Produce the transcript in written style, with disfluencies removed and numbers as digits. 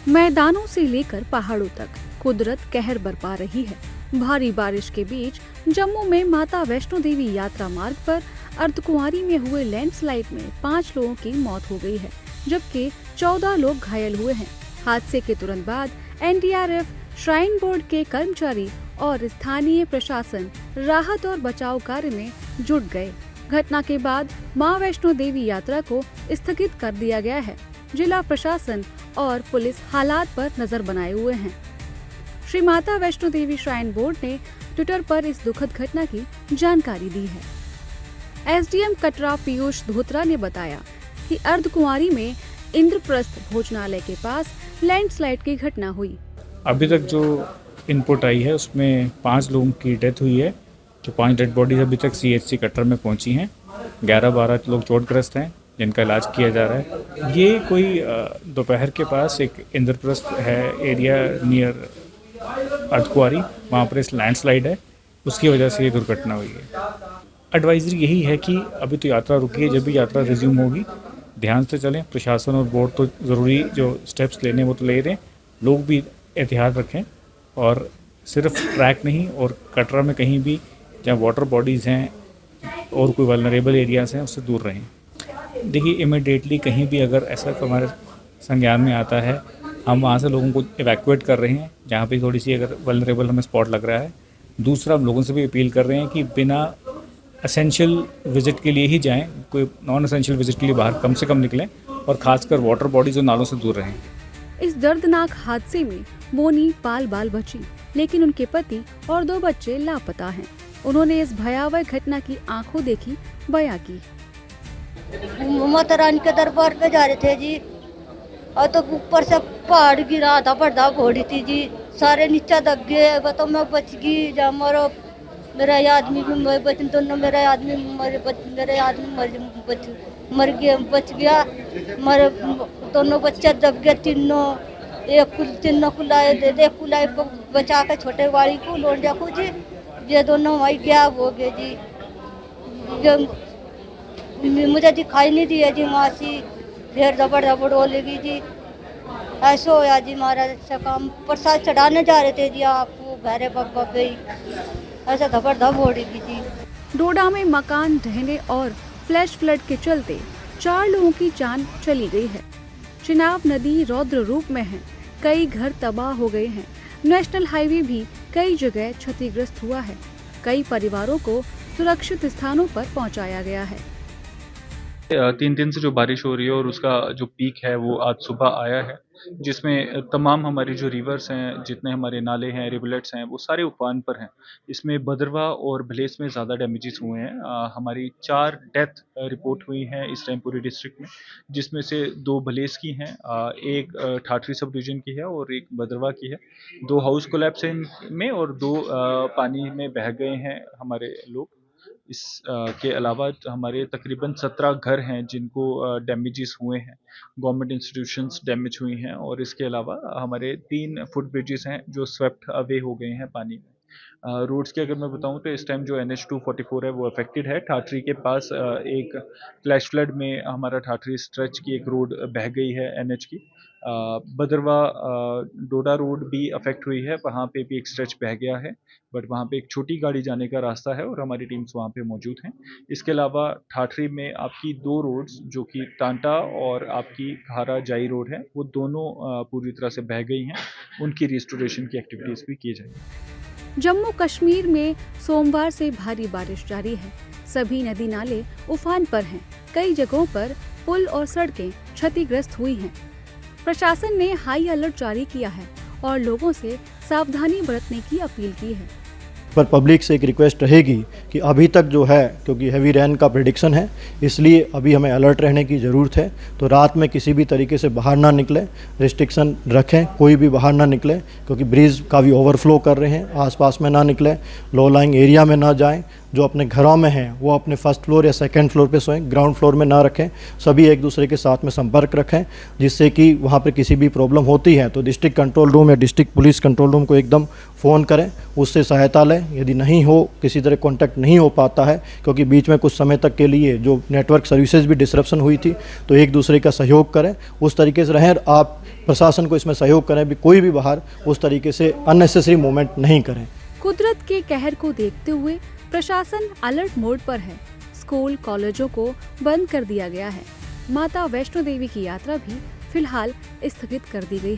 मैदानों से लेकर पहाड़ों तक कुदरत कहर बरपा रही है। भारी बारिश के बीच जम्मू में माता वैष्णो देवी यात्रा मार्ग पर अर्धकुंवारी में हुए लैंडस्लाइड में 5 लोगों की मौत हो गई है, जबकि 14 लोग घायल हुए हैं। हादसे के तुरंत बाद एनडीआरएफ, श्राइन बोर्ड के कर्मचारी और स्थानीय प्रशासन राहत और बचाव कार्य में जुट गए। घटना के बाद मां वैष्णो देवी यात्रा को स्थगित कर दिया गया है। जिला प्रशासन और पुलिस हालात पर नजर बनाए हुए हैं। श्री माता वैष्णो देवी श्राइन बोर्ड ने ट्विटर पर इस दुखद घटना की जानकारी दी है। एसडीएम कटरा पीयूष धोत्रा ने बताया कि अर्धकुंवारी में इंद्रप्रस्थ भोजनालय के पास लैंडस्लाइड की घटना हुई। अभी तक जो इनपुट आई है उसमें 5 लोगों की डेथ हुई है। जो 5 डेड बॉडीज अभी तक सीएचसी कटरा में पहुंची हैं। 11-12 लोग चोटग्रस्त हैं जिनका इलाज किया जा रहा है। ये कोई दोपहर के पास एक इंद्रप्रस्थ है एरिया नियर अर्धकुंवारी, वहाँ पर इस लैंडस्लाइड है, उसकी वजह से ये दुर्घटना हुई है। एडवाइजरी यही है कि अभी तो यात्रा रुकी है, जब भी यात्रा रिज्यूम होगी ध्यान से चलें। प्रशासन और बोर्ड तो ज़रूरी जो स्टेप्स लेने वो तो ले रहे हैं, लोग भी एहतियात रखें और सिर्फ ट्रैक नहीं और कटरा में कहीं भी जहाँ वाटर बॉडीज़ हैं और कोई वल्नरेबल एरियाज़ हैं उससे दूर रहें। देखिए, इमीडिएटली कहीं भी अगर ऐसा हमारे संज्ञान में आता है, हम वहाँ से लोगों को इवैक्यूएट कर रहे हैं जहाँ पे थोड़ी सी अगर वल्नरेबल हमें स्पॉट लग रहा है। दूसरा, हम लोगों से भी अपील कर रहे हैं कि बिना एसेंशियल विजिट के लिए ही जाएं, कोई नॉन एसेंशियल विजिट के लिए बाहर कम से कम निकलें और ख़ासकर वाटर बॉडीज़ और नालों से दूर रहें। इस दर्दनाक हादसे में मोनी बाल बाल बची, लेकिन उनके पति और 2 बच्चे लापता हैं। उन्होंने इस भयावह घटना की आंखों देखी बयां की। माता रानी के दरबार पे जा रहे थे जी, और तो ऊपर से पहाड़ गिरा था, बड़ा घोड़ी थी जी, सारे नीचे दब गए। तो मैं बच गई, जब मेरा आदमी भी बच, दोनों मेरे आदमी मर गया, बच गया। मेरे दोनों बच्चे दब गए, तीनों कुलाए दे दे, कुलाए को बचा के छोटे वाली को लोंडिया को जी, ये दोनों वही गायब हो गए जी। मुझे दिखाई नहीं दिया जी, मासी फिर दबड़ हो लगी जी। ऐसा होया जी, महाराज से काम प्रसाद चढ़ाने जा रहे थे जी, आपको घरे बाबा पे ऐसा दबड़ हो रही जी। डोडा में मकान ढहने और फ्लैश फ्लड के चलते 4 लोगों की जान चली गई है। चिनाब नदी रौद्र रूप में है, कई घर तबाह हो गए हैं। नेशनल हाईवे भी कई जगह क्षतिग्रस्त हुआ है। कई परिवारों को सुरक्षित स्थानों पर पहुंचाया गया है। 3 दिन से जो बारिश हो रही है और उसका जो पीक है वो आज सुबह आया है, जिसमें तमाम हमारी जो रिवर्स हैं, जितने हमारे नाले हैं, रिवलेट्स हैं, वो सारे उफान पर हैं। इसमें भदरवा और भलेस में ज़्यादा डैमेजेस हुए हैं। हमारी 4 डेथ रिपोर्ट हुई हैं इस टाइम पूरे डिस्ट्रिक्ट में, जिसमें से 2 भलेस की हैं, एक ठाठरी सब डिवीजन की है और एक भदरवा की है। 2 हाउस कोलैप्स हैं इनमें और 2 पानी में बह गए हैं हमारे लोग। इस के अलावा हमारे तकरीबन 17 घर हैं जिनको डैमेजेस हुए हैं, गवर्नमेंट इंस्टीट्यूशंस डैमेज हुई हैं और इसके अलावा हमारे 3 फुट ब्रिजेस हैं जो स्वेप्ट अवे हो गए हैं पानी में। रोड्स की अगर मैं बताऊं तो इस टाइम जो NH-244 है वो अफेक्टेड है। ठाठरी के पास एक फ्लैश फ्लड में हमारा ठाठरी स्ट्रेच की एक रोड बह गई है NH की। भदरवा डोडा रोड भी अफेक्ट हुई है, वहाँ पे भी एक स्ट्रेच बह गया है, बट वहाँ पे एक छोटी गाड़ी जाने का रास्ता है और हमारी टीम्स वहाँ पे मौजूद हैं। इसके अलावा ठाठरी में आपकी 2 रोड्स जो कि टांटा और आपकी खारा जाई रोड है, वो दोनों पूरी तरह से बह गई हैं। उनकी रिस्टोरेशन की एक्टिविटीज़ भी की जाएगी। जम्मू कश्मीर में सोमवार से भारी बारिश जारी है। सभी नदी नाले उफान पर हैं। कई जगहों पर पुल और सड़कें क्षतिग्रस्त हुई हैं। प्रशासन ने हाई अलर्ट जारी किया है और लोगों से सावधानी बरतने की अपील की है। पर पब्लिक से एक रिक्वेस्ट रहेगी कि अभी तक जो है, क्योंकि हैवी रेन का प्रेडिक्शन है, इसलिए अभी हमें अलर्ट रहने की ज़रूरत है। तो रात में किसी भी तरीके से बाहर ना निकले, रिस्ट्रिक्शन रखें, कोई भी बाहर ना निकले, क्योंकि ब्रिज काफ़ी ओवरफ्लो कर रहे हैं। आसपास में ना निकलें, लो लाइंग एरिया में ना जाएं। जो अपने घरों में हैं वो अपने फर्स्ट फ्लोर या सेकंड फ्लोर पे सोएं, ग्राउंड फ्लोर में ना रखें। सभी एक दूसरे के साथ में संपर्क रखें, जिससे कि वहाँ पे किसी भी प्रॉब्लम होती है तो डिस्ट्रिक्ट कंट्रोल रूम या डिस्ट्रिक्ट पुलिस कंट्रोल रूम को एकदम फ़ोन करें, उससे सहायता लें। यदि नहीं हो, किसी तरह कॉन्टैक्ट नहीं हो पाता है, क्योंकि बीच में कुछ समय तक के लिए जो नेटवर्क सर्विसेज भी डिसरप्शन हुई थी, तो एक दूसरे का सहयोग करें, उस तरीके से रहें। आप प्रशासन को इसमें सहयोग करें, भी कोई भी बाहर उस तरीके से अननेसेसरी मूवमेंट नहीं करें। कुदरत के कहर को देखते हुए प्रशासन अलर्ट मोड पर है। स्कूल कॉलेजों को बंद कर दिया गया है। माता वैष्णो देवी की यात्रा भी फिलहाल स्थगित कर दी गई है।